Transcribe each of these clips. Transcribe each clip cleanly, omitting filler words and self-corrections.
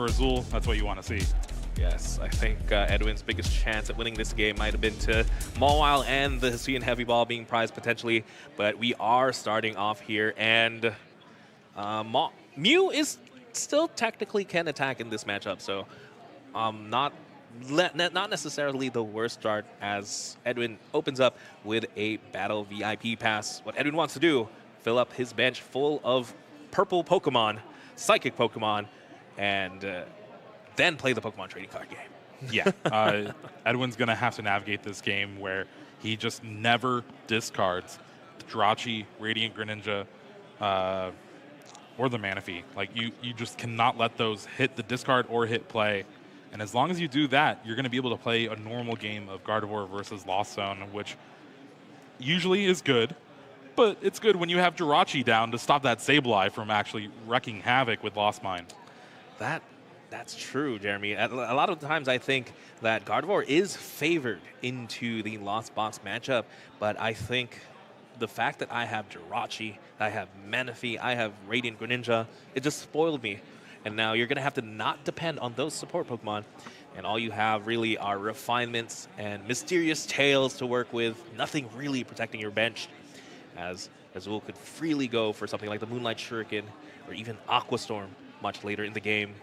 For Azul, that's what you want to see. Yes, I think Edwin's biggest chance at winning this game might have been to Mawile and the Hisuian Heavy Ball being prized potentially, but we are starting off here, and Mew is still technically can attack in this matchup, so not necessarily the worst start as Edwin opens up with a Battle VIP pass. What Edwin wants to do, fill up his bench full of purple Pokemon, Psychic Pokemon, and then play the Pokemon trading card game. Yeah, Edwin's going to have to navigate this game where he just never discards Jirachi, Radiant Greninja, or the Manaphy. Like, you just cannot let those hit the discard or hit play. And as long as you do that, you're going to be able to play a normal game of Gardevoir versus Lost Zone, which usually is good. But it's good when you have Jirachi down to stop that Sableye from actually wrecking havoc with Lost Mine. That's true, Jeremy. A lot of times I think that Gardevoir is favored into the Lost Box matchup, but I think the fact that I have Jirachi, I have Manaphy, I have Radiant Greninja, it just spoiled me. And now you're going to have to not depend on those support Pokemon, and all you have really are refinements and mysterious tails to work with, nothing really protecting your bench, as Azul could freely go for something like the Moonlight Shuriken or even Aqua Storm much later in the game.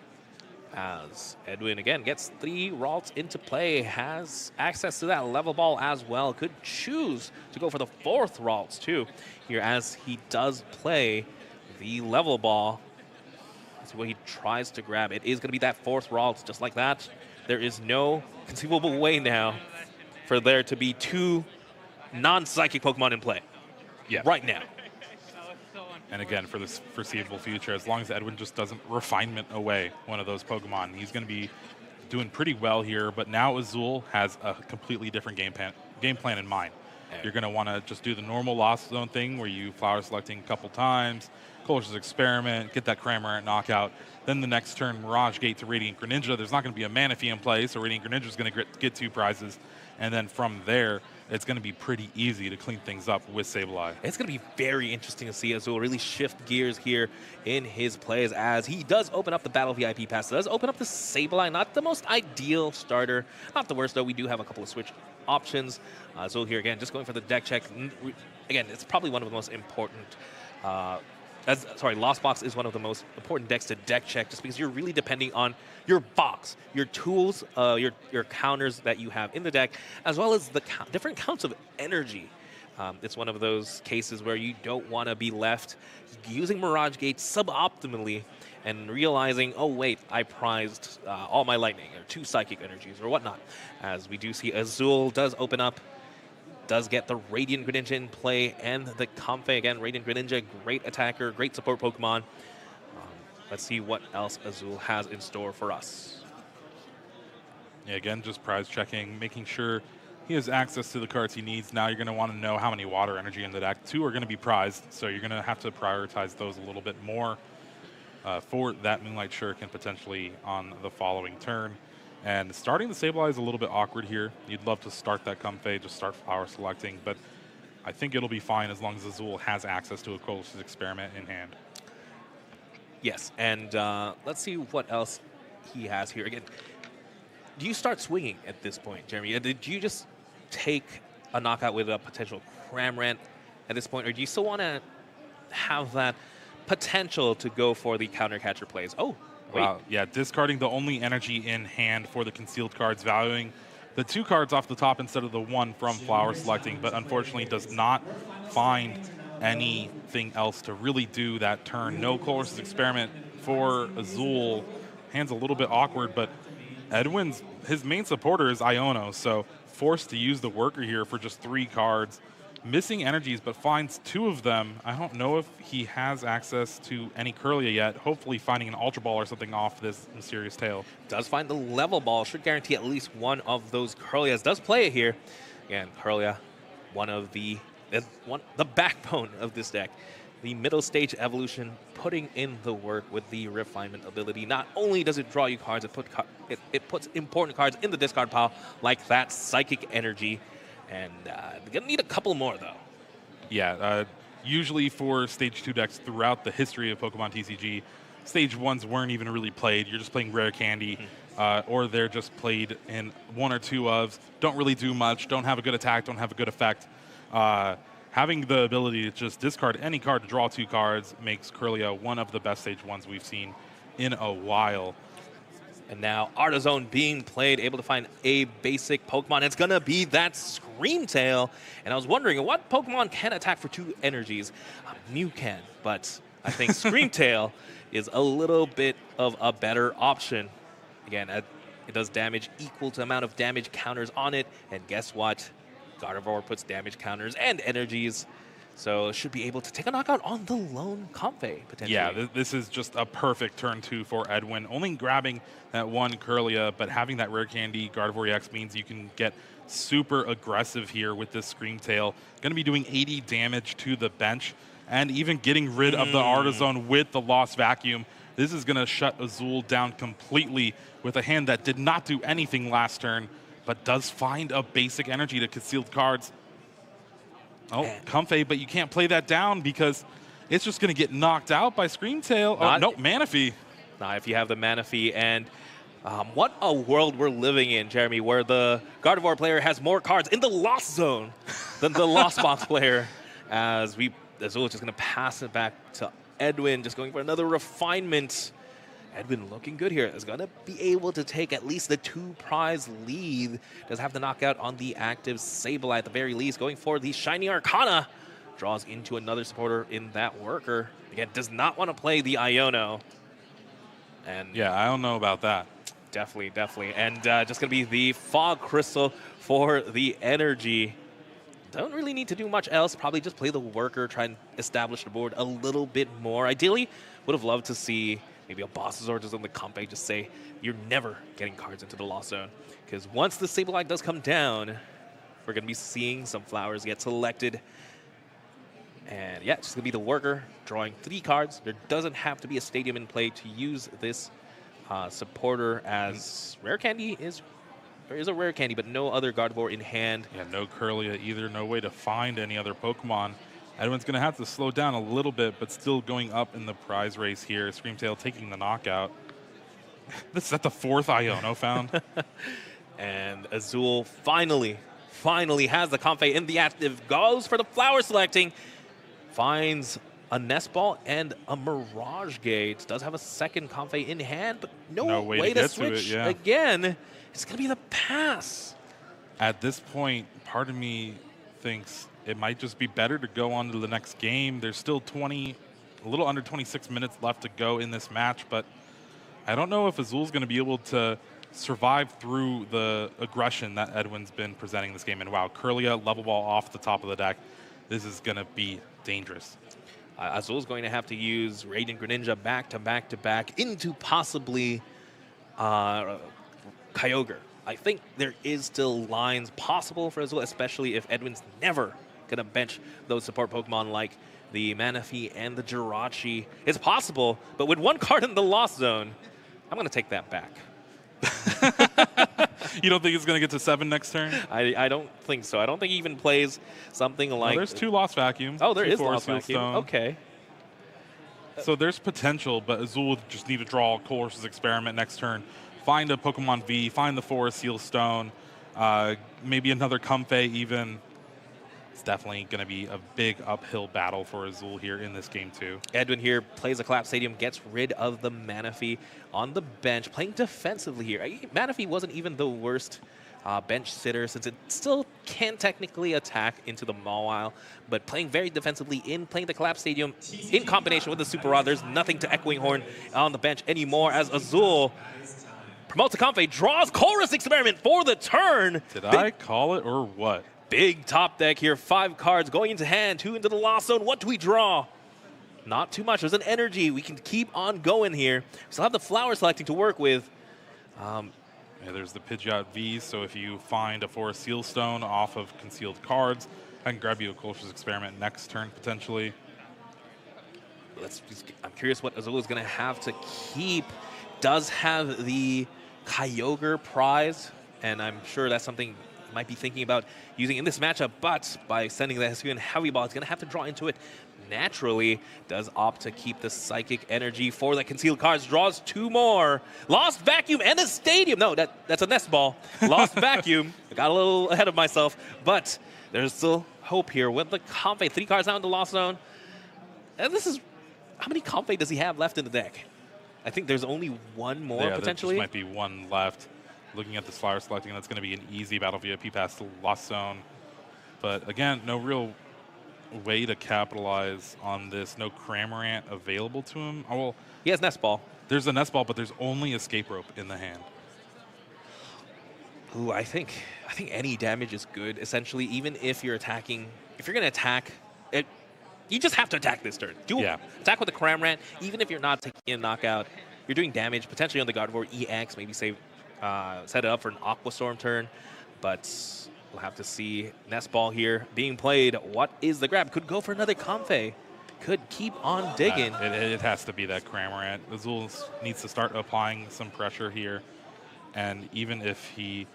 As Edwin, again, gets 3 Ralts into play, has access to that level ball as well, could choose to go for the 4th Ralts too, here as he does play the level ball. That's what he tries to grab. It is going to be that 4th Ralts, just like that. There is no conceivable way now for there to be 2 non-psychic Pokemon in play. Yeah. Right now. And again, for this foreseeable future, as long as Edwin just doesn't refinement away one of those Pokemon, he's going to be doing pretty well here. But now Azul has a completely different game plan in mind. You're going to want to just do the normal Lost Zone thing where you flower selecting a couple times, Colossus Experiment, get that Cramorant knockout. Then the next turn, Mirage Gate to Radiant Greninja. There's not going to be a Manaphy in play, so Radiant Greninja is going to get 2 prizes. And then from there, it's going to be pretty easy to clean things up with Sableye. It's going to be very interesting to see Azul really shift gears here in his plays as he does open up the Battle VIP pass, does open up the Sableye, not the most ideal starter, not the worst though. We do have a couple of switch options. Azul here again, just going for the deck check. Again, it's probably one of the most important Lost Box is one of the most important decks to deck check just because you're really depending on your box, your tools, your counters that you have in the deck, as well as the different counts of energy. It's one of those cases where you don't want to be left using Mirage Gate suboptimally and realizing, oh wait, I prized all my lightning or 2 psychic energies or whatnot. As we do see Azul does open up, does get the Radiant Greninja in play, and the Comfey again. Radiant Greninja, great attacker, great support Pokemon. Let's see what else Azul has in store for us. Yeah, again, just prize checking, making sure he has access to the cards he needs. Now you're going to want to know how many water energy in the deck. 2 are going to be prized, so you're going to have to prioritize those a little bit more for that Moonlight Shuriken potentially on the following turn. And starting the Sableye is a little bit awkward here. You'd love to start that Comfey, just start flower selecting, but I think it'll be fine as long as Azul has access to a Colossus Experiment in hand. Yes, and let's see what else he has here. Again, do you start swinging at this point, Jeremy? Did you just take a knockout with a potential Cramorant at this point, or do you still want to have that potential to go for the counter catcher plays? Oh, wait. Wow, yeah, discarding the only energy in hand for the concealed cards, valuing the 2 cards off the top instead of the 1 from flower selecting, but unfortunately does not find anything else to really do that turn. No Colossus Experiment for Azul. Hand's a little bit awkward, but Edwin's, his main supporter is Iono, so forced to use the worker here for just 3 cards. Missing energies, but finds 2 of them. I don't know if he has access to any Kirlia yet. Hopefully finding an Ultra Ball or something off this Mysterious Tail. Does find the level ball. Should guarantee at least 1 of those Kirlias. Does play it here. Again, Kirlia, one of the backbone of this deck. The middle stage evolution, putting in the work with the refinement ability. Not only does it draw you cards, it puts important cards in the discard pile, like that Psychic Energy. And they're going to need a couple more, though. Yeah, usually for Stage 2 decks throughout the history of Pokemon TCG, stage ones weren't even really played. You're just playing rare candy, or they're just played in one or two ofs. Don't really do much. Don't have a good attack. Don't have a good effect. Having the ability to just discard any card to draw 2 cards makes Kirlia one of the best stage ones we've seen in a while. And now Artizone being played, able to find a basic Pokemon. It's going to be that Screamtail. And I was wondering, what Pokemon can attack for 2 energies? Mew can, but I think Screamtail is a little bit of a better option. Again, it does damage equal to the amount of damage counters on it. And guess what? Gardevoir puts damage counters and energies. So should be able to take a knockout on the lone Comfey, potentially. Yeah, this is just a perfect turn 2 for Edwin. Only grabbing that 1 Kirlia, but having that rare candy Gardevoir EX means you can get super aggressive here with this Screamtail. Going to be doing 80 damage to the bench, and even getting rid of the Artizone with the Lost Vacuum. This is going to shut Azul down completely with a hand that did not do anything last turn, but does find a basic energy to concealed cards. Oh, Comfey, but you can't play that down because it's just going to get knocked out by Screamtail. Oh, no, Manaphy. Nah, if you have the Manaphy. And what a world we're living in, Jeremy, where the Gardevoir player has more cards in the Lost Zone than the Lost Box player. Azul is just going to pass it back to Edwin, just going for another refinement. Edwin looking good here. Is going to be able to take at least the 2-prize lead. Does have the knockout on the active Sableye at the very least. Going for the Shiny Arcana. Draws into another supporter in that worker. Again, does not want to play the Iono. And yeah, I don't know about that. Definitely, definitely. And just going to be the Fog Crystal for the energy. Don't really need to do much else. Probably just play the worker, try and establish the board a little bit more. Ideally, would have loved to see maybe a Bossazor just on the Comfey just say, you're never getting cards into the Lost Zone. Because once the Sableye does come down, we're going to be seeing some flowers get selected. And yeah, it's just going to be the worker drawing 3 cards. There doesn't have to be a stadium in play to use this supporter, as rare candy is... There is a rare candy, but no other Gardevoir in hand. Yeah, no Kirlia either. No way to find any other Pokemon. Edwin's going to have to slow down a little bit, but still going up in the prize race here. Screamtail taking the knockout. This is at the 4th Iono found. And Azul finally has the Comfey in the active. Goes for the flower selecting. Finds a Nest Ball and a Mirage Gate. Does have a second Comfey in hand, but no way to switch again. It's going to be the pass. At this point, part of me thinks it might just be better to go on to the next game. There's still a little under 26 minutes left to go in this match, but I don't know if Azul's going to be able to survive through the aggression that Edwin's been presenting this game. And wow, Kirlia, level ball off the top of the deck. This is going to be dangerous. Azul's going to have to use Radiant Greninja back to back to back into possibly Kyogre. I think there is still lines possible for Azul, especially if Edwin's never going to bench those support Pokemon like the Manaphy and the Jirachi. It's possible, but with 1 card in the Lost Zone, I'm going to take that back. You don't think it's going to get to 7 next turn? I don't think so. I don't think he even plays something like... There's 2 Lost Vacuums. Oh, there is Lost Vacuum. Okay. So there's potential, but Azul would just need to draw Colress's Experiment next turn. Find a Pokemon V, find the Forest Seal Stone, maybe another Comfey even. It's definitely going to be a big uphill battle for Azul here in this game too. Edwin here plays a Collapse Stadium, gets rid of the Manaphy on the bench, playing defensively here. Manaphy wasn't even the worst bench sitter, since it still can technically attack into the Mawile, but playing very defensively playing the Collapse Stadium in combination with the Super Rod. There's nothing to Echoing Horn on the bench anymore, as Azul promotes a Comfey, draws Colress Experiment for the turn. Did I call it or what? Big top deck here, 5 cards going into hand, 2 into the Lost Zone. What do we draw? Not too much. There's an energy. We can keep on going here. We still have the flower selecting to work with. Yeah, there's the Pidgeot V, so if you find a Forest Seal Stone off of concealed cards, I can grab you a Colress's Experiment next turn, potentially. I'm curious what Azul is going to have to keep. Does have the Kyogre prize, and I'm sure that's something might be thinking about using in this matchup, but by sending the Hisuian Heavy Ball, it's going to have to draw into it naturally does opt to keep the Psychic Energy for the concealed cards. Draws 2 more. Lost Vacuum and a Stadium. No, that's a Nest Ball. Lost Vacuum. I got a little ahead of myself, but there's still hope here with the Comfey. 3 cards now in the Lost Zone. And this is, how many Comfey does he have left in the deck? I think there's only 1 more potentially. There just might be 1 left. Looking at this flower selecting, that's going to be an easy battle VIP pass to Lost Zone. But again, no real way to capitalize on this. No Cramorant available to him. Oh, well, he has Nest Ball. There's a Nest Ball, but there's only Escape Rope in the hand. Ooh, I think any damage is good. Essentially, even if you're attacking, if you're going to attack, you just have to attack this turn. Attack with the Cramorant. Even if you're not taking a knockout, you're doing damage potentially on the Gardevoir EX. Maybe set it up for an Aqua Storm turn, but we'll have to see. Nest Ball here being played. What is the grab? Could go for another Comfey. Could keep on digging. It has to be that Cramorant. Azul needs to start applying some pressure here. And even if he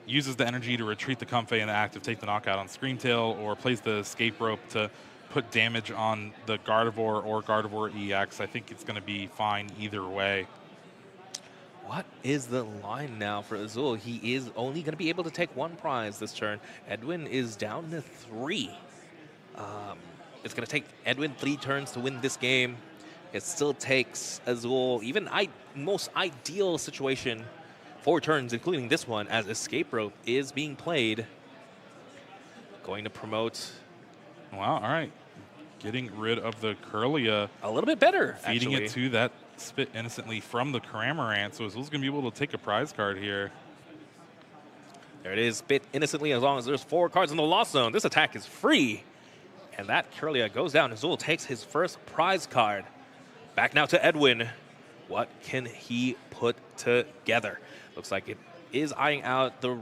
uses the energy to retreat the Comfey in the active, take the knockout on Screamtail, or plays the Escape Rope to put damage on the Gardevoir or Gardevoir EX, I think it's going to be fine either way. What is the line now for Azul? He is only going to be able to take 1 prize this turn. Edwin is down to 3. It's going to take Edwin 3 turns to win this game. It still takes Azul, even most ideal situation, 4 turns, including this one, as Escape Rope is being played. Going to promote. Wow, all right. Getting rid of the Kirlia. A little bit better, feeding actually. It to that Spit Innocently from the Cramorant, so Azul's going to be able to take a prize card here. There it is, Spit Innocently, as long as there's 4 cards in the Lost Zone. This attack is free. And that Kirlia goes down. Azul takes his first prize card. Back now to Edwin. What can he put together? Looks like it is eyeing out the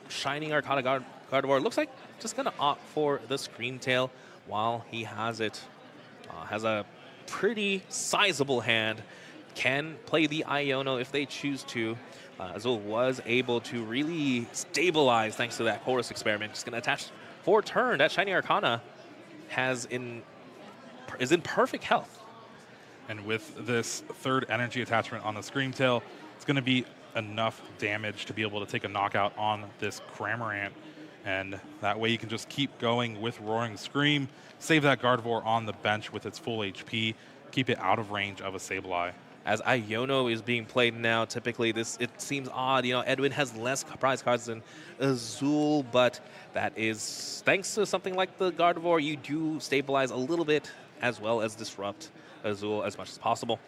Shining Arcana Gardevoir. Looks like just going to opt for the Screamtail while he has it. Has a pretty sizable hand. Can play the Iono if they choose to. Azul was able to really stabilize thanks to that Chorus Experiment. Just going to attach for turn. That Shiny Arcana is in perfect health. And with this 3rd energy attachment on the Screamtail, it's going to be enough damage to be able to take a knockout on this Cramorant. And that way you can just keep going with Roaring Scream, save that Gardevoir on the bench with its full HP, keep it out of range of a Sableye. As Iono is being played now, typically it seems odd. You know, Edwin has less prize cards than Azul, but that is thanks to something like the Gardevoir. You do stabilize a little bit as well as disrupt Azul as much as possible.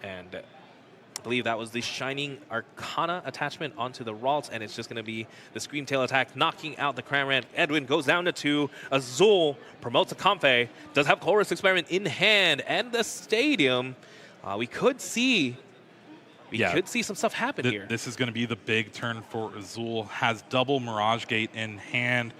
And I believe that was the Shining Arcana attachment onto the Ralt, and it's just going to be the Screamtail attack, knocking out the Cramorant. Edwin goes down to 2. Azul promotes a Comfey, does have Chorus Experiment in hand, and the Stadium. We could see some stuff happen here. This is going to be the big turn for Azul. Has double Mirage Gate in hand.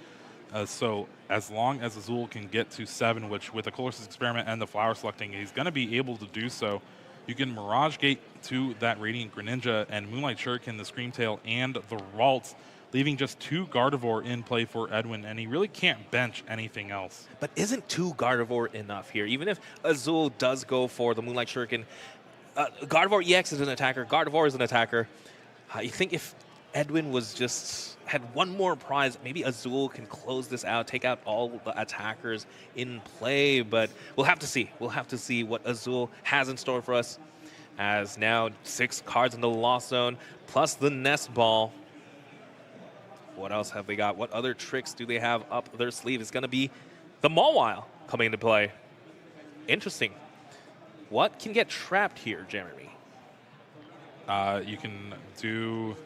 So as long as Azul can get to 7, which with the Chorus Experiment and the Flower Selecting, he's going to be able to do so. You can Mirage Gate to that Radiant Greninja and Moonlight Shuriken, the Screamtail, and the Ralts, leaving just 2 Gardevoir in play for Edwin, and he really can't bench anything else. But isn't 2 Gardevoir enough here? Even if Azul does go for the Moonlight Shuriken, Gardevoir EX is an attacker, Gardevoir is an attacker. You think if Edwin had 1 more prize, maybe Azul can close this out, take out all the attackers in play, but we'll have to see. We'll have to see what Azul has in store for us, as now 6 cards in the Lost Zone, plus the Nest Ball. What else have they got? What other tricks do they have up their sleeve? It's going to be the Mawile coming into play. Interesting. What can get trapped here, Jeremy? You can do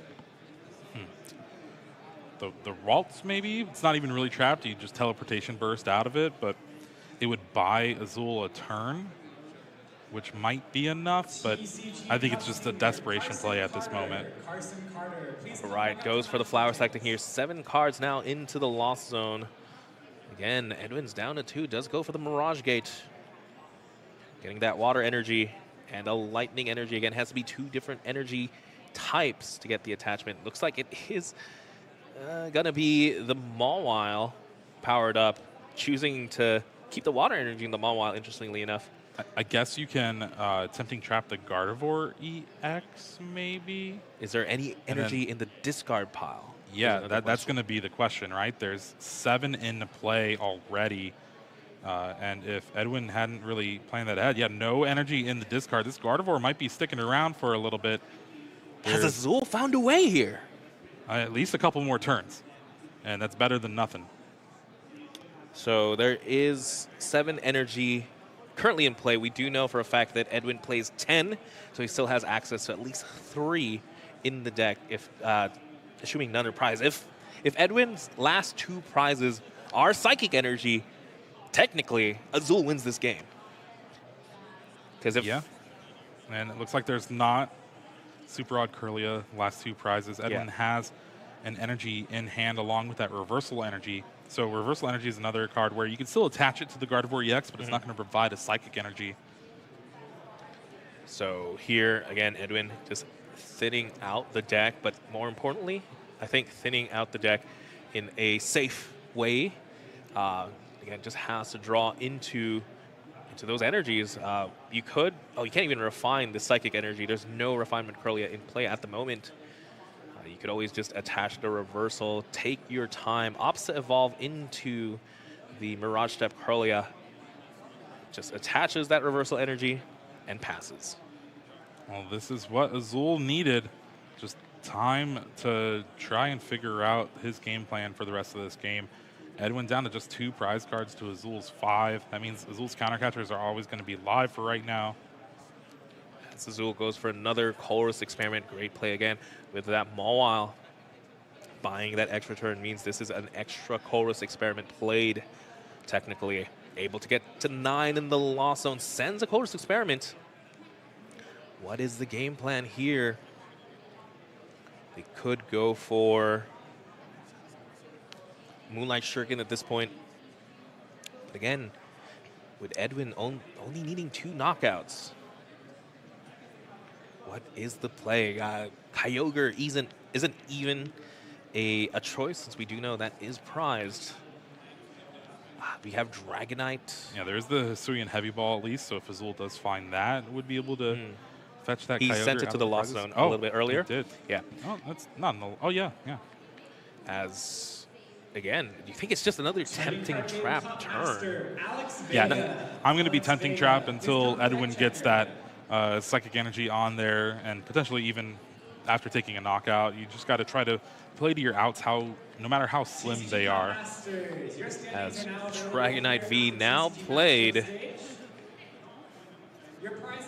the Ralts, maybe. It's not even really trapped. You just teleportation burst out of it, but it would buy Azul a turn, which might be enough, but I think it's just a desperation play at this moment. All right, goes for the Flower Selecting here. 7 cards now into the Lost Zone. Again, Edwin's down to 2, does go for the Mirage Gate. Getting that Water Energy and a Lightning Energy. Again, has to be 2 different energy types to get the attachment. Looks like it is going to be the Mawile powered up, choosing to keep the water energy in the Mawile, interestingly enough. I guess you can Tempting Trap the Gardevoir EX, maybe? Is there any energy in the discard pile? Yeah, that's going to be the question, right? There's 7 in play already. And if Edwin hadn't really planned that ahead, yeah, no energy in the discard. This Gardevoir might be sticking around for a little bit. Has Azul found a way here? At least a couple more turns, and that's better than nothing. So there is 7 energy currently in play. We do know for a fact that Edwin plays 10, so he still has access to at least 3 in the deck, if assuming none are prized. If Edwin's last 2 prizes are Psychic Energy, technically Azul wins this game. Because yeah, and it looks like there's not Super Odd Curlia last 2 prizes. Edwin has an energy in hand along with that Reversal Energy. So Reversal Energy is another card where you can still attach it to the Gardevoir EX, but it's not going to provide a Psychic Energy. So here, again, Edwin just thinning out the deck, but more importantly, I think thinning out the deck in a safe way. Again, just has to draw into those energies. You can't even refine the Psychic Energy. There's no Refinement Curlia in play at the moment. You could always just attach the Reversal, take your time, opts to evolve into the Mirage Step Curlia, just attaches that Reversal Energy and passes. Well, this is what Azul needed. Just time to try and figure out his game plan for the rest of this game. Edwin down to just 2 prize cards to Azul's 5. That means Azul's countercatchers are always going to be live for right now. As Azul goes for another Colress Experiment. Great play again with that Mawile. Buying that extra turn means this is an extra Colress Experiment played. Technically able to get to 9 in the Lost Zone. Sends a Colress Experiment. What is the game plan here? They could go for Moonlight Shuriken at this point. But again, with Edwin only needing 2 knockouts. What is the play? Kyogre isn't even a choice, since we do know that is prized. We have Dragonite. Yeah, there's the Hisuian Heavy Ball at least, so if Azul does find that, would be able to fetch that He Kyogre sent it to the Lost Zone a little bit earlier. He did. Yeah. Oh, that's not in the... Oh, yeah, yeah. As, again, do you think it's just another Tempting Trap turn? Yeah, no, I'm going to be Tempting Trap until Edwin gets that Psychic Energy on there, and potentially even after taking a knockout. You just got to try to play to your outs, no matter how slim they are. As Dragonite V now played.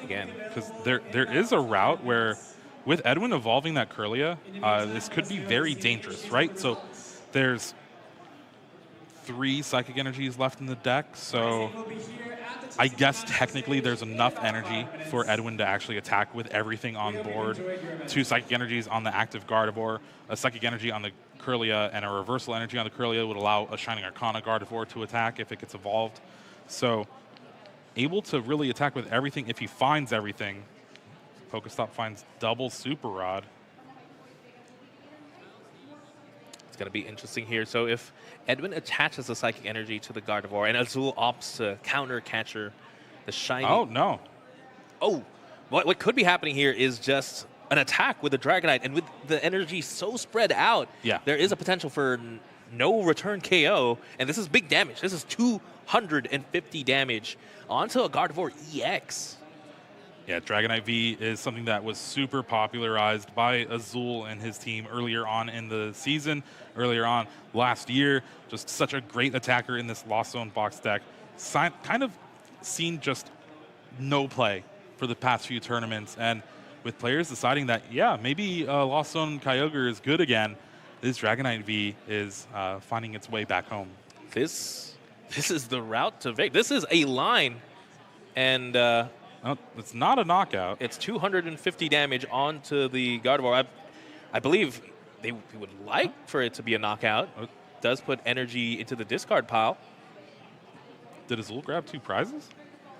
Again, because there is a route where, with Edwin evolving that Curlia, this could be very dangerous, right? So there's 3 Psychic Energies left in the deck, so I guess technically there's enough energy for Edwin to actually attack with everything on board. 2 Psychic Energies on the active Gardevoir, a Psychic Energy on the Curlia, and a Reversal Energy on the Curlia would allow a Shining Arcana Gardevoir to attack if it gets evolved. So able to really attack with everything if he finds everything. Pokestop finds double Super Rod. It's going to be interesting here. So if Edwin attaches the Psychic Energy to the Gardevoir and Azul opts to counter catcher the shiny... Oh, no. Oh, what could be happening here is just an attack with the Dragonite, and with the energy so spread out, there is a potential for no return KO, and this is big damage. This is 250 damage onto a Gardevoir EX. Yeah, Dragonite V is something that was super popularized by Azul and his team earlier on in the season, earlier on last year. Just such a great attacker in this Lost Zone box deck. Kind of seen just no play for the past few tournaments, and with players deciding that, yeah, maybe Lost Zone Kyogre is good again, this Dragonite V is finding its way back home. This is the route to Vic. This is a line, and no, it's not a knockout. It's 250 damage onto the Gardevoir. I believe they would like for it to be a knockout. It does put energy into the discard pile. Did Azul grab 2 prizes?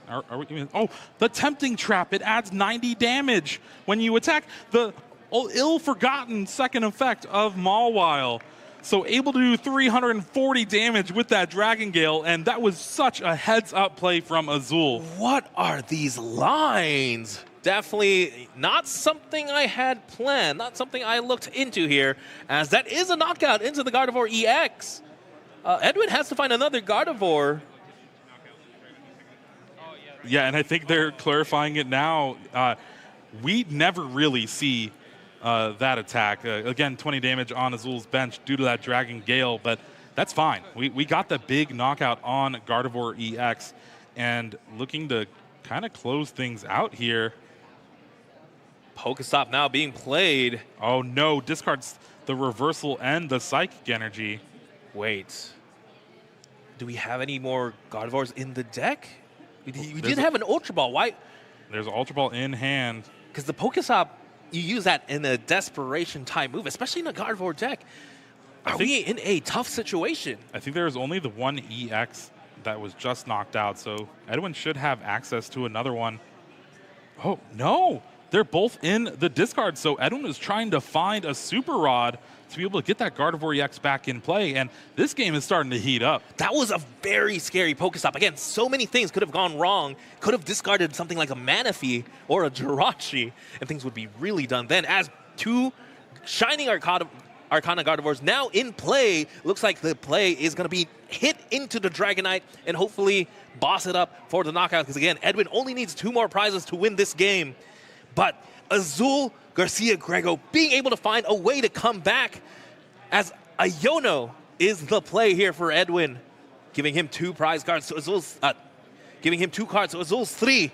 Are we, oh, the Tempting Trap. It adds 90 damage when you attack the ill-forgotten second effect of Mawile. So able to do 340 damage with that Dragon Gale, and that was such a heads-up play from Azul. What are these lines? Definitely not something I had planned, not something I looked into here, as that is a knockout into the Gardevoir EX. Edwin has to find another Gardevoir. Yeah, and I think they're clarifying it now. We never really see that attack. Again, 20 damage on Azul's bench due to that Dragon Gale, but that's fine. We got the big knockout on Gardevoir EX, and looking to kind of close things out here. Pokestop now being played. Oh no, discards the reversal and the Psychic Energy. Wait. Do we have any more Gardevoirs in the deck? We did have an Ultra Ball. Why? There's an Ultra Ball in hand. Because the Pokestop, you use that in a desperation type move, especially in a Gardevoir deck. Are we in a tough situation? I think there was only the one EX that was just knocked out, so Edwin should have access to another one. Oh, no! They're both in the discard, so Edwin is trying to find a Super Rod to be able to get that Gardevoir EX back in play, and this game is starting to heat up. That was a very scary Pokestop. Again, so many things could have gone wrong. Could have discarded something like a Manaphy or a Jirachi, and things would be really done then. As two Shining Arcana Gardevoirs now in play, looks like the play is going to be hit into the Dragonite and hopefully boss it up for the knockout, because again, Edwin only needs 2 more prizes to win this game. But Azul Garcia Griego being able to find a way to come back, as Iono is the play here for Edwin, giving him 2 prize cards to Azul's, giving him 2 cards to Azul's 3.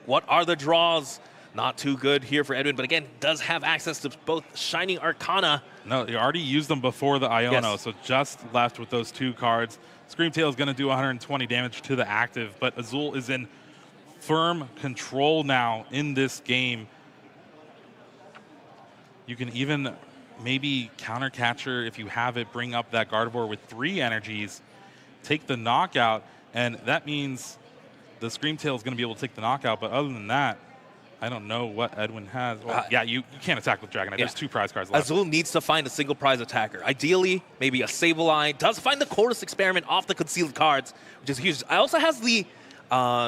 What are the draws? Not too good here for Edwin, but again, does have access to both Shining Arcana. No, you already used them before the Iono, Yes. so just left with those 2 cards. Screamtail is going to do 120 damage to the active, but Azul is in firm control now in this game. You can even maybe counter catcher if you have it, bring up that Gardevoir with 3 energies, take the knockout, and that means the Screamtail is going to be able to take the knockout, but other than that, I don't know what Edwin has. Well, yeah, you can't attack with Dragonite. There's 2 prize cards left. Azul needs to find a single prize attacker. Ideally, maybe a Sableye. Does find the Chorus Experiment off the concealed cards, which is huge. I also has the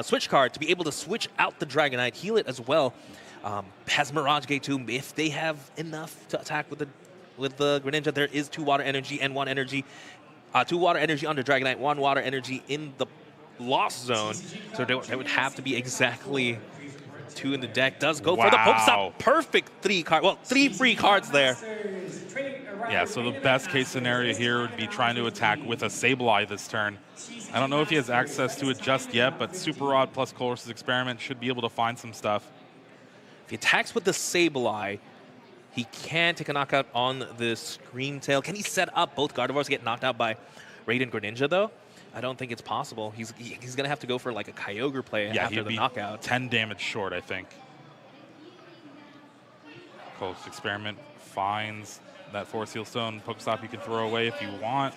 switch card to be able to switch out the Dragonite, heal it as well. Has Mirage Gate too. If they have enough to attack with the Greninja, there is 2 water energy and 1 energy. 2 water energy on the Dragonite, 1 water energy in the Lost Zone. So they would have to be exactly 2 in the deck. Does go for the Pokestop. Perfect 3 card. Well, 3 free cards there. Yeah, so the best case scenario here would be trying to attack with a Sableye this turn. I don't know if he has access to it just yet, but Super Rod plus Chorus Experiment should be able to find some stuff. If he attacks with the Sableye, he can take a knockout on the Screamtail. Can he set up both Gardevoirs to get knocked out by Radiant Greninja, though? I don't think it's possible. He's going to have to go for like a Kyogre play after the knockout. 10 damage short, I think. Chorus Experiment finds that Force Seal Stone. Pokestop you can throw away if you want.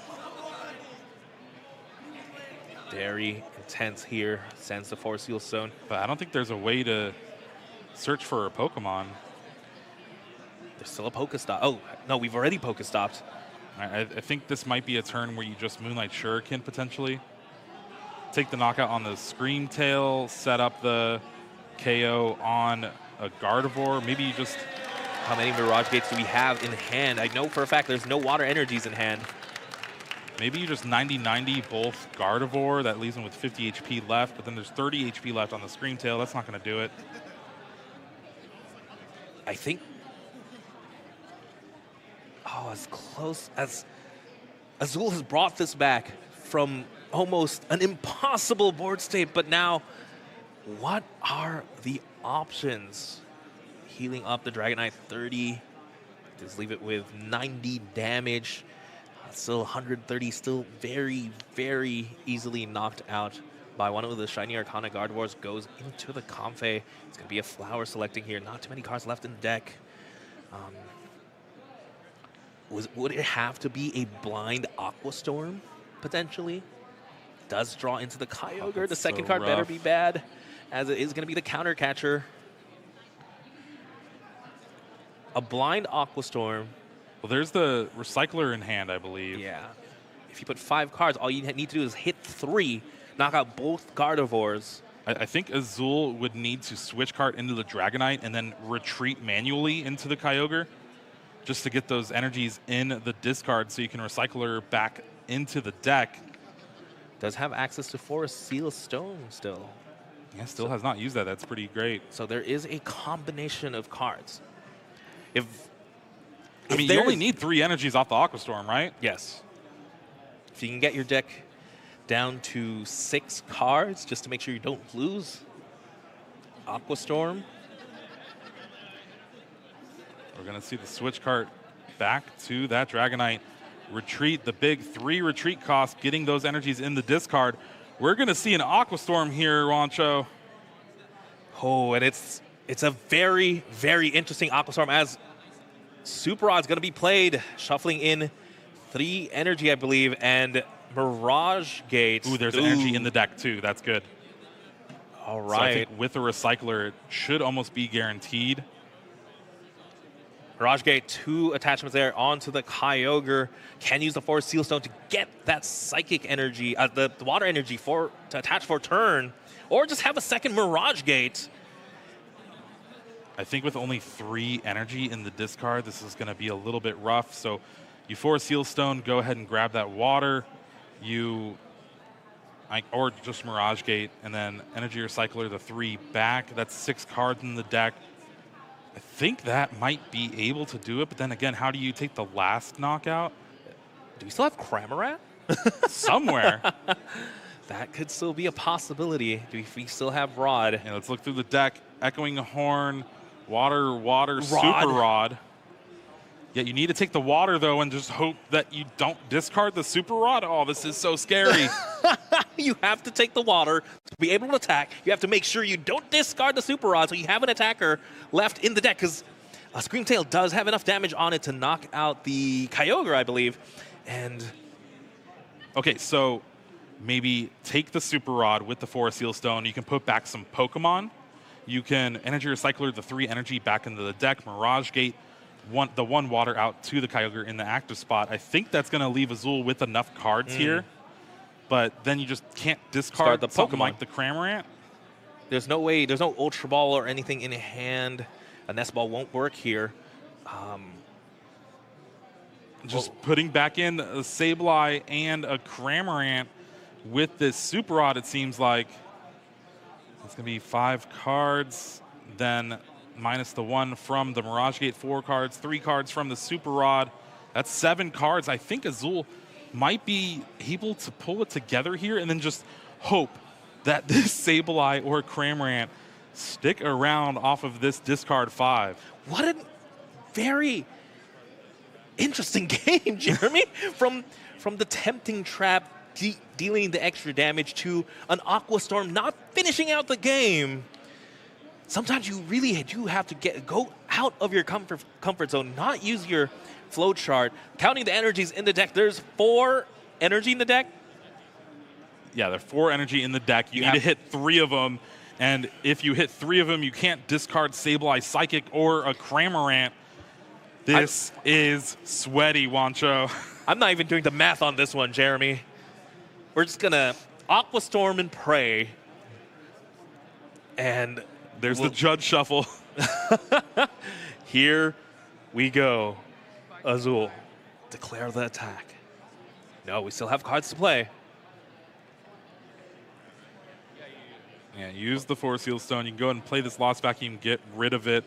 Very intense here. Sends the Force Seal Stone. But I don't think there's a way to search for a Pokemon. There's still a Pokestop. Oh, no, we've already Pokestopped. I think this might be a turn where you just Moonlight Shuriken potentially. Take the knockout on the Screamtail, set up the KO on a Gardevoir. Maybe you just... How many Mirage Gates do we have in hand? I know for a fact there's no water energies in hand. Maybe you just 90-90 both Gardevoir. That leaves him with 50 HP left, but then there's 30 HP left on the Screamtail. That's not going to do it. I think... Oh, as close as... Azul has brought this back from almost an impossible board state, but now, what are the options? Healing up the Dragonite 30. Just leave it with 90 damage. Still 130, still very, very easily knocked out by one of the Shiny Arcana Gardevoirs. Goes into the Comfey. It's going to be a flower selecting here. Not too many cards left in the deck. Would it have to be a blind Aqua Storm, potentially? Does draw into the Kyogre. The second card better be bad, as it is going to be the counter catcher. A blind Aqua Storm Well, there's the Recycler in hand, I believe. Yeah. If you put 5 cards, all you need to do is hit 3, knock out both Gardevoirs. I think Azul would need to switch card into the Dragonite and then retreat manually into the Kyogre just to get those energies in the discard so you can Recycler back into the deck. Does have access to Forest Seal Stone still. Yeah, still has not used that. That's pretty great. So there is a combination of cards. I mean, you only need 3 energies off the Aqua Storm, right? Yes. If you can get your deck down to 6 cards just to make sure you don't lose Aqua Storm. We're going to see the switch card back to that Dragonite. Retreat, the big 3 retreat cost, getting those energies in the discard. We're going to see an Aqua Storm here, Rancho. Oh, and it's a very, very interesting Aqua Storm as Super Rod's going to be played, shuffling in 3 energy, I believe, and Mirage Gate. Ooh, there's energy in the deck, too. That's good. All right. So I think with a Recycler, it should almost be guaranteed. Mirage Gate, 2 attachments there onto the Kyogre. Can use the Forest Seal Stone to get that Psychic energy, the Water energy to attach for turn, or just have a second Mirage Gate. I think with only 3 energy in the discard, this is going to be a little bit rough. So you Forest Seal Stone, go ahead and grab that water. Or just Mirage Gate, and then Energy Recycler, the 3 back. That's 6 cards in the deck. I think that might be able to do it, but then again, how do you take the last knockout? Do we still have Cramorant? Somewhere. That could still be a possibility. Do we still have Rod? Yeah, let's look through the deck. Echoing Horn, Water, Super Rod. Yeah, you need to take the water, though, and just hope that you don't discard the Super Rod. Oh, this is so scary. You have to take the water to be able to attack. You have to make sure you don't discard the Super Rod so you have an attacker left in the deck, because Screamtail does have enough damage on it to knock out the Kyogre, I believe. And okay, so maybe take the Super Rod with the Forest Seal Stone. You can put back some Pokemon. You can Energy Recycler the 3 energy back into the deck. Mirage Gate, the 1 water out to the Kyogre in the active spot. I think that's going to leave Azul with enough cards here. But then you just can't discard the something Pokemon. like the Cramorant. There's no way, there's no Ultra Ball or anything in hand. A Nest Ball won't work here. Just putting back in a Sableye and a Cramorant with this Super Rod, it seems like. It's going to be 5 cards, then minus the 1 from the Mirage Gate, 4 cards, 3 cards from the Super Rod. That's 7 cards. I think Azul might be able to pull it together here and then just hope that this Sableye or Cramorant stick around off of this discard 5. What a very interesting game, Jeremy. From the tempting trap, dealing the extra damage, to an Aqua Storm not finishing out the game. Sometimes you really do have to go out of your comfort zone, not use your flow chart. Counting the energies in the deck, there's 4 energy in the deck. Yeah, there are 4 energy in the deck. You need to hit 3 of them. And if you hit 3 of them, you can't discard Sableye Psychic or a Cramorant. This is sweaty, Wancho. I'm not even doing the math on this one, Jeremy. We're just going to Aqua Storm and pray. And there's the Judge Shuffle. Here we go. Azul, declare the attack. No, we still have cards to play. Yeah, use the Forest Seal Stone. You can go ahead and play this Lost Vacuum, get rid of it.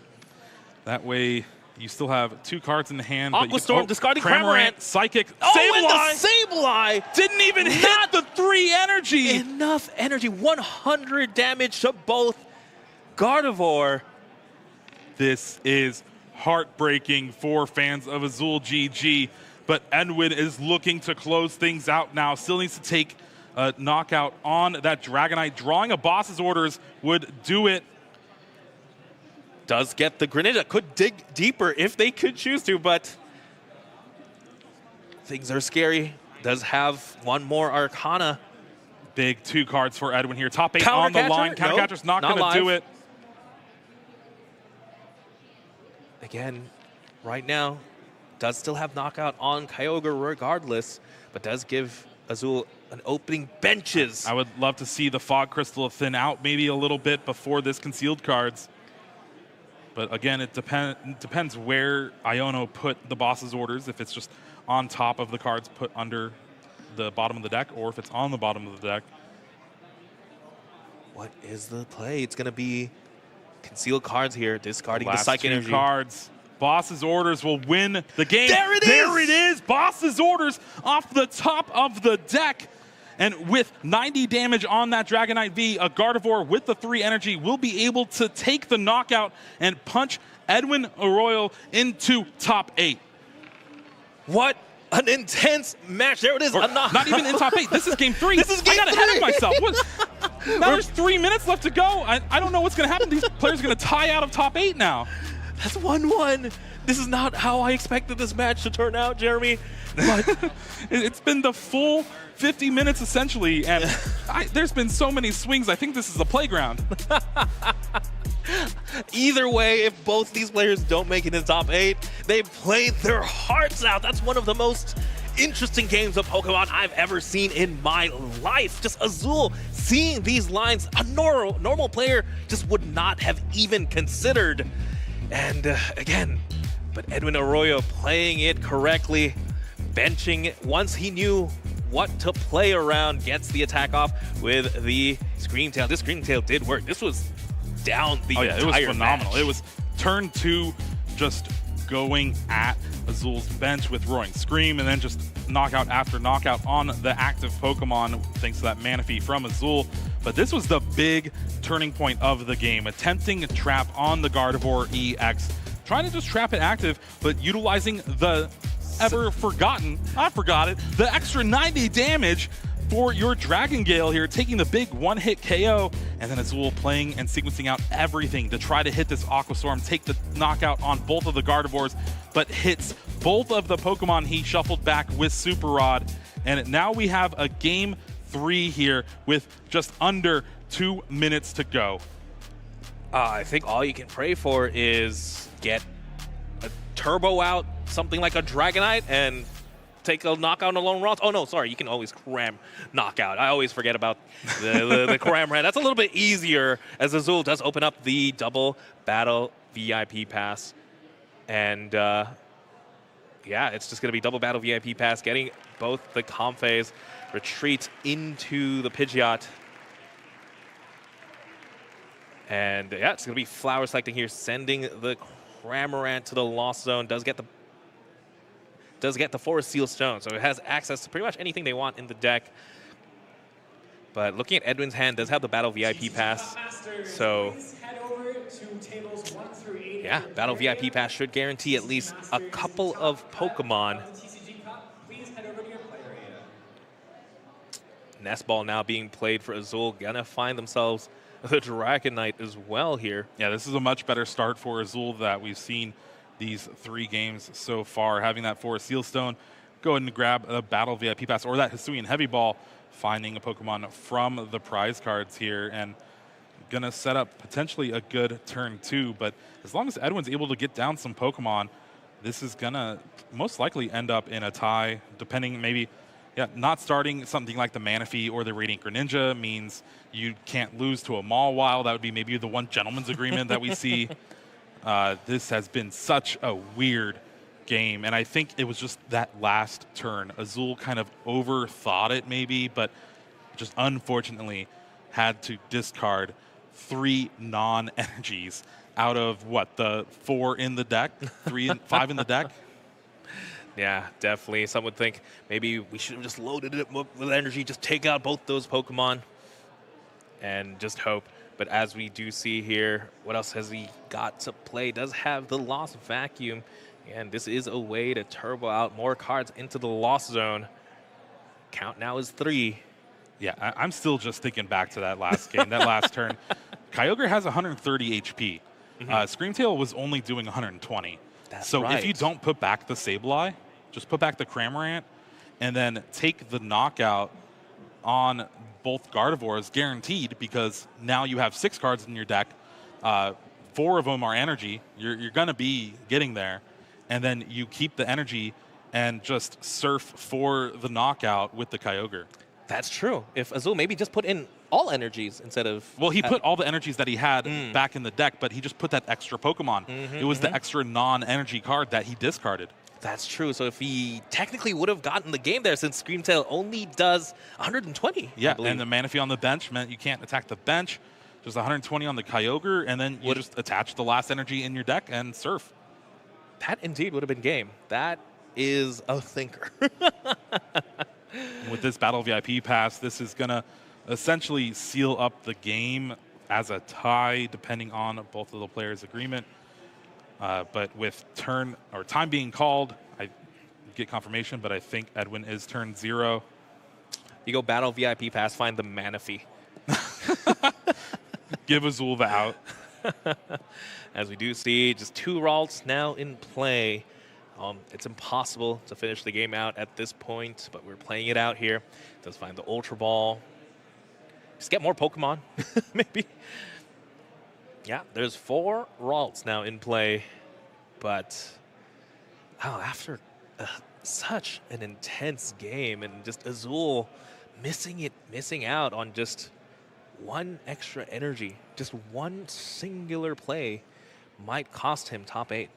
That way, you still have 2 cards in the hand. Aqua Storm, discarding Cramorant. Psychic, Sableye! And the Sableye! Didn't even hit the 3 energy! Enough energy. 100 damage to both Gardevoir. This is heartbreaking for fans of Azul GG, but Edwin is looking to close things out now. Still needs to take a knockout on that Dragonite. Drawing a boss's orders would do it. Does get the Greninja. Could dig deeper if they could choose to, but things are scary. Does have 1 more Arcana. Big 2 cards for Edwin here. Top 8 on the line. Counter Catcher's not going to do it. Again, right now, does still have knockout on Kyogre regardless, but does give Azul an opening benches. I would love to see the Fog Crystal thin out maybe a little bit before this concealed cards. But again, it depends where Iono put the boss's orders, if it's just on top of the cards put under the bottom of the deck, or if it's on the bottom of the deck. What is the play? It's going to be concealed cards here, discarding the Last Psych two Energy. cards. Boss's orders will win the game. There it is! There it is! Boss's orders off the top of the deck. And with 90 damage on that Dragonite V, a Gardevoir with the 3 energy will be able to take the knockout and punch Edwin Arrollo into top 8. What an intense match. There it is. Not even in top 8. This is game 3. This is game I got 3. ahead of myself. Now there's 3 minutes left to go. I don't know what's going to happen. These players are going to tie out of top 8 now. That's 1-1. This is not how I expected this match to turn out, Jeremy. But it's been the full 50 minutes essentially, and there's been so many swings. I think this is a playground. either way, if both these players don't make it in top 8, they played their hearts out. That's one of the most interesting games of Pokemon I've ever seen in my life. Just Azul seeing these lines, a normal player just would not have even considered. And again, but Edwin Arroyo playing it correctly, benching once he knew what to play around, gets the attack off with the Scream Tail. This Scream Tail did work. This was down the entire it was phenomenal. match. It was turn 2, just going at Azul's bench with Roaring Scream, and then just knockout after knockout on the active Pokemon, thanks to that Manaphy from Azul. But this was the big turning point of the game, attempting a trap on the Gardevoir EX, trying to just trap it active, but utilizing the the extra 90 damage for your Dragon Gale here, taking the big one-hit KO, and then Azul playing and sequencing out everything to try to hit this Aqua Storm, take the knockout on both of the Gardevoirs, but hits both of the Pokemon he shuffled back with Super Rod. And now we have a game 3 here with just under 2 minutes to go. I think all you can pray for is get a turbo out, something like a Dragonite, and take a knockout on a Lone Rot. Oh, no, sorry. You can always cram knockout. I always forget about the cram ran. That's a little bit easier, as Azul does open up the double battle VIP pass. And, yeah, it's just going to be double battle VIP pass, getting both the Comphase retreat into the Pidgeot. And, yeah, it's going to be Flower selecting here, sending the Cramorant to the Lost Zone. Does get the Forest Seal Stone, so it has access to pretty much anything they want in the deck. But looking at Edwin's hand, does have the Battle VIP pass. So, yeah, Battle VIP pass should guarantee at least a couple of Pokemon. Nest Ball now being played for Azul, gonna find themselves the Dragonite as well here. Yeah, this is a much better start for Azul that we've seen these 3 games so far. Having that Forest Seal Stone, go ahead and grab a Battle VIP Pass or that Hisuian Heavy Ball, finding a Pokemon from the prize cards here, and gonna set up potentially a good turn 2. But as long as Edwin's able to get down some Pokemon, this is gonna most likely end up in a tie, depending maybe. Yeah, not starting something like the Manaphy or the Radiant Greninja means you can't lose to a Mawile. That would be maybe the one gentleman's agreement that we see. This has been such a weird game, and I think it was just that last turn. Azul kind of overthought it maybe, but just unfortunately had to discard 3 non-energies out of, what, the 4 in the deck? 5 in the deck? Yeah, definitely. Some would think maybe we should have just loaded it with energy, just take out both those Pokemon and just hope. But as we do see here, what else has he got to play? Does have the Lost Vacuum, and this is a way to turbo out more cards into the Lost Zone. Count now is 3. Yeah, I'm still just thinking back to that last game, that last turn. Kyogre has 130 HP. Screamtail was only doing 120. So if you don't put back the Sableye, just put back the Cramorant, and then take the knockout on both Gardevoirs, guaranteed, because now you have 6 cards in your deck. 4 of them are energy. You're going to be getting there. and then you keep the energy and just surf for the knockout with the Kyogre. That's true. If Azul maybe just put in all energies instead of... Well, he put all the energies that he had back in the deck, but he just put that extra Pokemon. It was the extra non-energy card that he discarded. That's true. So if he technically would have gotten the game there, since Screamtail only does 120. Yeah, and the Manaphy on the bench meant you can't attack the bench. Just 120 on the Kyogre, and then you just attach the last energy in your deck and surf. That indeed would have been game. That is a thinker. With this Battle VIP pass, this is going to essentially seal up the game as a tie, depending on both of the players' agreement. But with time being called, I get confirmation, but I think Edwin is turn 0. You go Battle VIP pass, find the Manaphy. Give Azul the out. As we do see, just 2 Ralts now in play. It's impossible to finish the game out at this point, but we're playing it out here. Does find the Ultra Ball. Just get more Pokemon, maybe. Yeah, there's 4 Ralts now in play, but after such an intense game and just Azul missing out on just 1 extra energy, just 1 singular play might cost him top 8.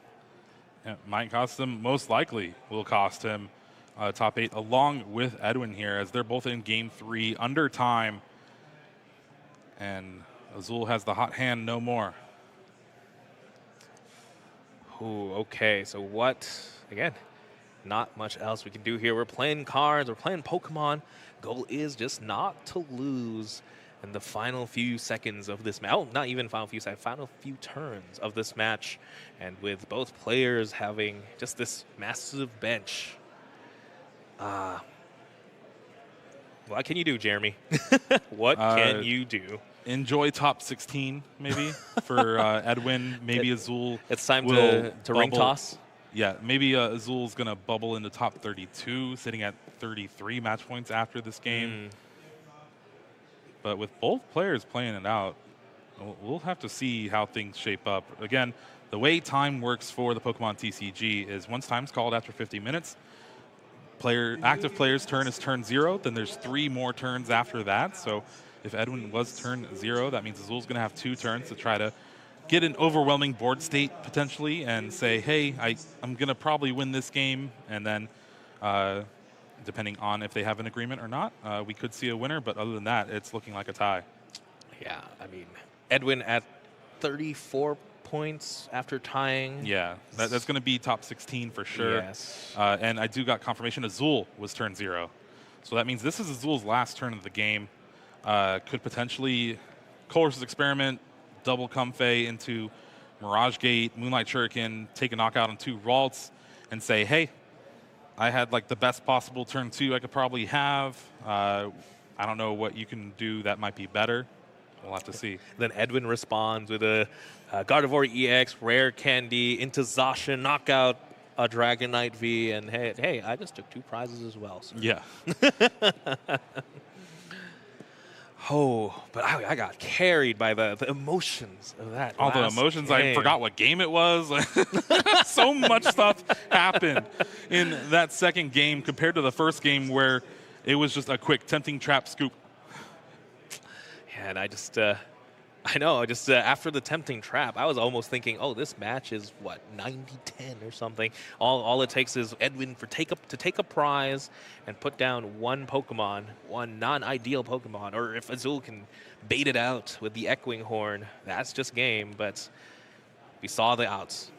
It might cost him, most likely will cost him top 8, along with Edwin here, as they're both in game 3 under time. And Azul has the hot hand no more. Ooh, okay, so what, again, not much else we can do here. We're playing cards, we're playing Pokemon. Goal is just not to lose in the final few seconds of this match. Oh, not even final few seconds, final few turns of this match. And with both players having just this massive bench. What can you do, Jeremy? What can you do? Enjoy top 16, maybe, for Edwin. Maybe Azul. It's time to ring toss. Yeah, maybe Azul's going to bubble into top 32, sitting at 33 match points after this game. But with both players playing it out, we'll have to see how things shape up. Again, the way time works for the Pokemon TCG is once time's called after 50 minutes, active player's turn is turn 0, then there's 3 more turns after that. So if Edwin was turn 0, that means Azul's going to have 2 turns to try to get an overwhelming board state potentially and say, hey, I'm going to probably win this game. And then depending on if they have an agreement or not, we could see a winner. But other than that, it's looking like a tie. Yeah, I mean, Edwin at 34 points after tying. Yeah, that's going to be top 16 for sure. Yes. And I do got confirmation Azul was turn 0. So that means this is Azul's last turn of the game. Could potentially Colress's Experiment, double Comfey into Mirage Gate, Moonlight Shuriken, take a knockout on 2 Ralts, and say, hey, I had like the best possible turn 2 I could probably have. I don't know what you can do that might be better. We'll have to see. Then Edwin responds with a Gardevoir EX, Rare Candy, into Zacian, knockout a Dragonite V, and hey, I just took 2 prizes as well. So. Yeah. Oh, but I got carried by the emotions of that. All the emotions. Game. I forgot what game it was. So much stuff happened in that second game compared to the first game where it was just a quick tempting trap scoop. Yeah, and I just after the tempting trap, I was almost thinking, oh, this match is what, 90-10 or something. All it takes is Edwin to take a prize and put down 1 Pokemon, 1 non-ideal Pokemon, or if Azul can bait it out with the Echoing Horn, that's just game. But we saw the outs.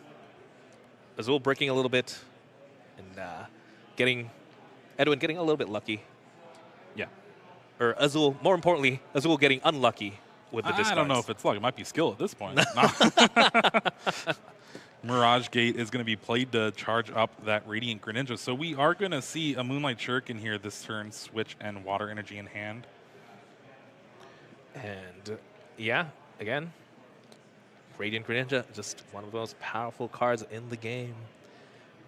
Azul breaking a little bit, and Edwin getting a little bit lucky. Yeah. Or Azul, more importantly, Azul getting unlucky. I don't know if it's luck. It might be skill at this point. Mirage Gate is going to be played to charge up that Radiant Greninja. So we are going to see a Moonlight Shuriken here this turn, switch and Water Energy in hand. And yeah, again, Radiant Greninja, just one of the most powerful cards in the game.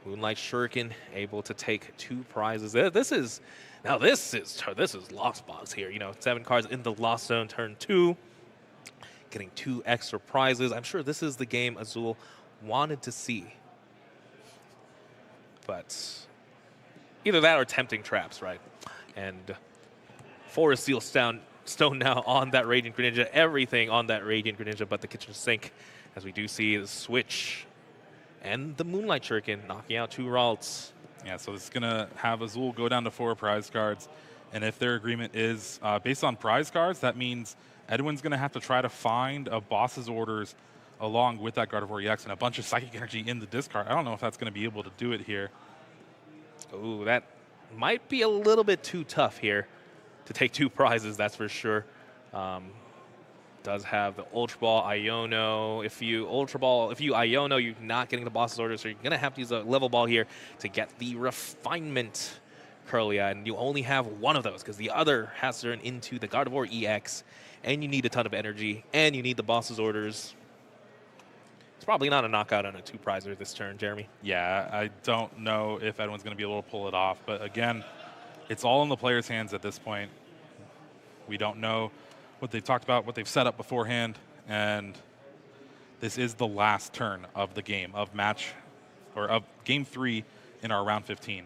Moonlight Shuriken able to take 2 prizes. This is Lost Box here. 7 cards in the Lost Zone, turn 2. Getting 2 extra prizes. I'm sure this is the game Azul wanted to see. but either that or tempting traps, right? And 4 is Steel Stone now on that Radiant Greninja. Everything on that Radiant Greninja but the kitchen sink, as we do see the switch and the Moonlight Shuriken knocking out 2 Ralts. Yeah, so this is going to have Azul go down to 4 prize cards. And if their agreement is based on prize cards, that means Edwin's going to have to try to find a boss's orders along with that Gardevoir EX and a bunch of Psychic Energy in the discard. I don't know if that's going to be able to do it here. Ooh, that might be a little bit too tough here to take 2 prizes, that's for sure. Does have the Ultra Ball, Iono. If you Iono, you're not getting the boss's orders, so you're going to have to use a level ball here to get the Refinement Curlia, and you only have one of those because the other has to turn into the Gardevoir EX, and you need a ton of energy, and you need the boss's orders. It's probably not a knockout on a 2-prizer this turn, Jeremy. Yeah, I don't know if Edwin's going to be able to pull it off, but again, it's all in the player's hands at this point. We don't know what they've talked about, what they've set up beforehand, and this is the last turn of the game, of game 3 in our round 15.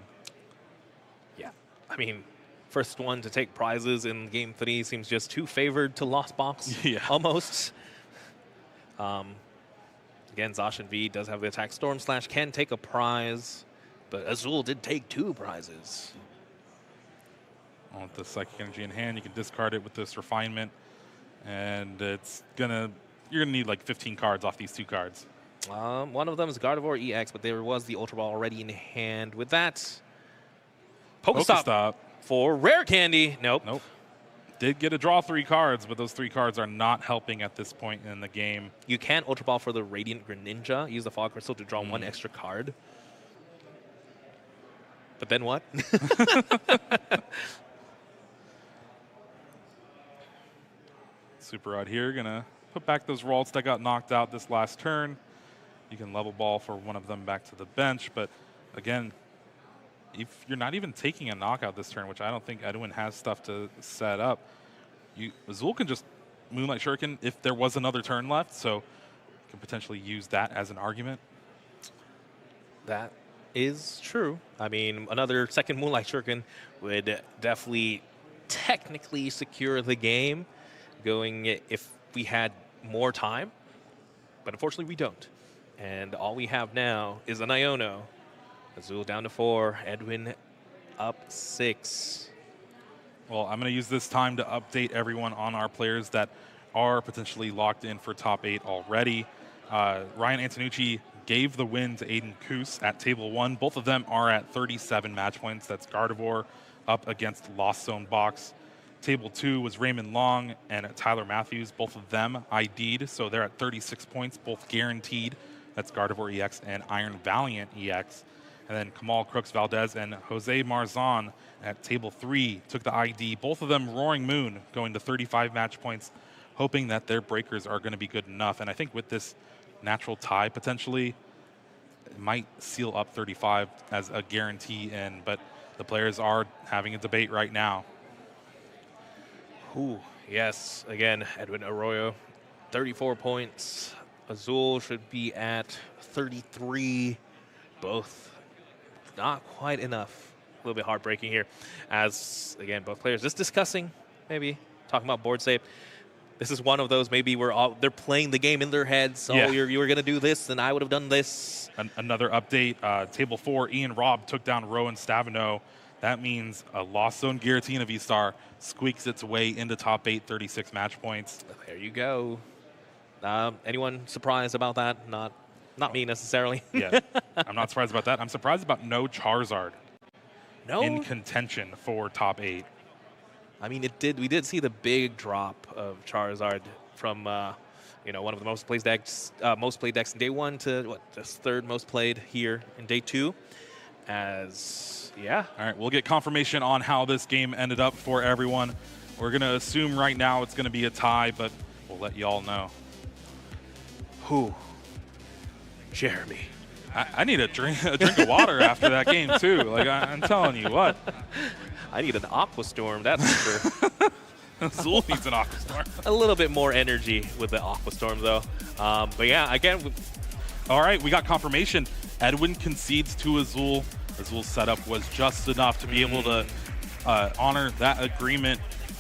Yeah, I mean, first one to take prizes in game 3 seems just too favored to Lost Box, almost. Again, Zacian V does have the attack Storm Slash, can take a prize, but Azul did take 2 prizes. With the Psychic Energy in hand, you can discard it with this Refinement, and you're gonna need like 15 cards off these 2 cards. One of them is Gardevoir EX, but there was the Ultra Ball already in hand. With that, Pokestop for Rare Candy. Nope. Did get to draw 3 cards, but those 3 cards are not helping at this point in the game. You can Ultra Ball for the Radiant Greninja. Use the Fog Crystal to draw 1 extra card. But then what? Super Rod here, gonna put back those Ralts that got knocked out this last turn. You can level ball for one of them back to the bench, but again, if you're not even taking a knockout this turn, which I don't think Edwin has stuff to set up, Azul can just Moonlight Shuriken if there was another turn left, so you can potentially use that as an argument. That is true. I mean, another second Moonlight Shuriken would definitely technically secure the game going if we had more time, but unfortunately we don't. And all we have now is an Iono. Azul down to 4, Edwin up 6. Well, I'm going to use this time to update everyone on our players that are potentially locked in for top 8 already. Ryan Antonucci gave the win to Aiden Koos at table 1. Both of them are at 37 match points. That's Gardevoir up against Lost Zone Box. Table 2 was Raymond Long and Tyler Matthews. Both of them ID'd, so they're at 36 points, both guaranteed. That's Gardevoir EX and Iron Valiant EX. And then Kamal Crooks Valdez and Jose Marzan at table 3 took the ID. Both of them Roaring Moon going to 35 match points, hoping that their breakers are going to be good enough. And I think with this natural tie potentially, it might seal up 35 as a guarantee in, but the players are having a debate right now. Ooh, yes, again, Edwin Arroyo, 34 points. Azul should be at 33. Both not quite enough. A little bit heartbreaking here. As, again, both players just discussing, maybe, talking about board save. This is one of those, maybe they're playing the game in their heads. So you were going to do this, and I would have done this. Another update, table 4, Ian Robb took down Rowan Stavino. That means a Lost Zone Giratina V-Star squeaks its way into top 8, 36 match points. There you go. Anyone surprised about that? Not me necessarily. Yeah, I'm not surprised about that. I'm surprised about no Charizard in contention for top 8. I mean, we did see the big drop of Charizard from one of the most played decks in day 1 to just 3rd most played here in day 2. All right, we'll get confirmation on how this game ended up for everyone. We're going to assume right now it's going to be a tie, but we'll let you all know. Jeremy. I need a drink of water after that game, too. Like, I'm telling you what. I need an Aqua Storm, that's for sure. Azul needs an Aqua Storm. A little bit more energy with the Aqua Storm, though. But yeah, again. All right, we got confirmation. Edwin concedes to Azul, Azul's setup was just enough to be able to honor that agreement